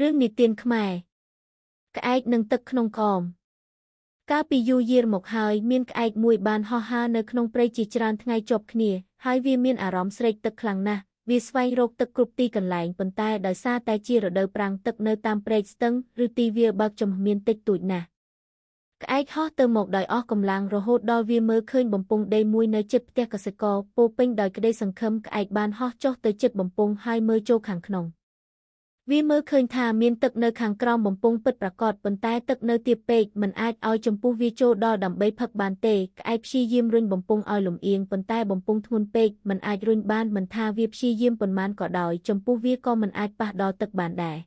រឿងនិទានខ្មែរក្អែកនិងទឹកក្នុងក្អមកាលពីយូរយារមកហើយមានក្អែកមួយបានហោះហើរនៅក្នុងព្រៃជាច្រើនថ្ងៃជាប់គ្នាហើយវាមានអារម្មណ៍ស្រេកទឹកខ្លាំងណាស់វាស្វែងរកទឹកគ្រប់ទីកន្លែងប៉ុន្តែដោយសារតែជារដូវប្រាំងទឹកនៅតាមព្រែកស្ទឹងឬទីវាលបើកចំហមានតិចតួចណាស់ក្អែកហោះទៅមកដោយអស់កម្លាំងរហូតដល់វាមើលឃើញបំពង់ដីមួយនៅជិតផ្ទះកសិករពោពេញដោយក្តីសង្ឃឹមក្អែកបានហោះចុះទៅជិតបំពង់ហើយមើលចូលខាងក្នុងវាមើលឃើញថាមានទឹកនៅខាងក្រោមបំពង់ពិតប្រាកដប៉ុន្តែទឹកនៅទាបពេកមិនអាចឲ្យចំពោះវាចូលដល់ដើម្បីផឹកបានទេក្អែកព្យាយាមរុញបំពង់ឲ្យលំអៀងប៉ុន្តែបំពង់ធ្ងន់ពេកមិនអាចរុញបានមិនថាវាព្យាយាមប៉ុន្មានក៏ដោយចំពោះវាក៏មិនអាចប៉ះដល់ទឹកបានដែរ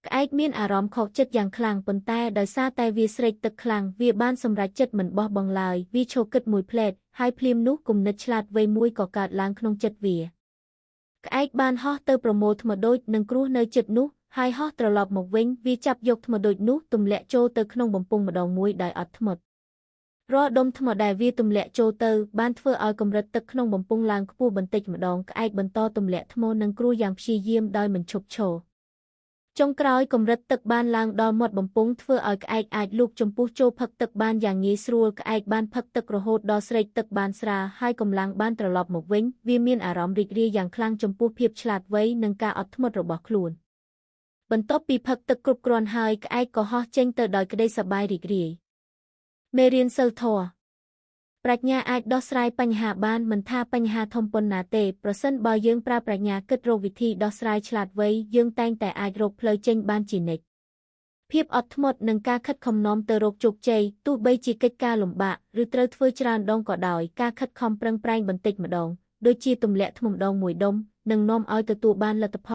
ក្អែកមានអារម្មណ៍ខកចិត្តយ៉ាងខ្លាំងប៉ុន្តែដោយសារតែវាស្រេកទឹកខ្លាំងវាបានសម្រេចចិត្តមិនបោះបង់ឡើយវាឈរគិតមួយភ្លែតហើយភ្លាមនោះគំនិតឆ្លាតវៃមួយក៏កើតឡើងក្នុងចិត្តវាក្អែកបានហោះទៅប្រមូលថ្មដូចនឹងគ្រោះនៅជិតនោះហើយហោះត្រឡប់មកវិញវាចាប់យកថ្មដូចនោះទម្លាក់ចូលទៅក្នុងបំពង់ម្ដងមួយដោយអត់ធ្មត់រាល់ដុំថ្មដែលវាទម្លាក់ចូលទៅបានធ្វើឲ្យកម្រិតទឹកក្នុងបំពង់ឡើងខ្ពស់បន្តិចម្ដងក្អែកបន្តទម្លាក់ថ្មនឹងគ្រោះយ៉ាងព្យាយាមដោយមិនឈប់ឈរចុងក្រោយកម្រិតទឹកបានឡើងដល់មាត់បំពង់ធ្វើឲ្យក្អែកអាចលូកចំពោះចូលផឹកទឹកបានយ៉ាងងាយស្រួលក្អែកបានផឹកទឹករហូតដល់ស្រេកទឹកបានស្រាលហើយកម្លាំងបានត្រឡប់មកវិញវាមានអារម្មណ៍រីករាយយ៉ាងខ្លាំងចំពោះភាពឆ្លាតវៃនិងការអត់ធ្មត់របស់ខ្លួនបន្ទាប់ពីផឹកទឹកគ្រប់គ្រាន់ហើយក្អែកក៏ហោះចេញទៅដោយក្តីសប្បាយរីករាយមេរៀនសីលធម៌ប្រាជ្ញាអាចដោះស្រាយបញ្ហាបានមិនថាបញ្ហាធំប៉ុណ្ណាទេប្រសិនបើយើងប្រើប្រាជ្ញាគិតរកវិធីដោះស្រាយឆ្លាតវៃយើងតែងតែអាចរកផ្លូវចេញបានជានិច្ចភាពអត់ធ្មត់និងការខិតខំនាំទៅរកជោគជ័យទោះបីជាកិច្ចការលំបាកឬត្រូវធ្វើច្រើនដងក៏ដោយការខិតខំប្រឹងប្រែងបន្តិចម្ដងដូចជាទម្លាក់ថ្មម្ដងមួយដុំនឹងនាំឲ្យទទួលបានលទ្ធផល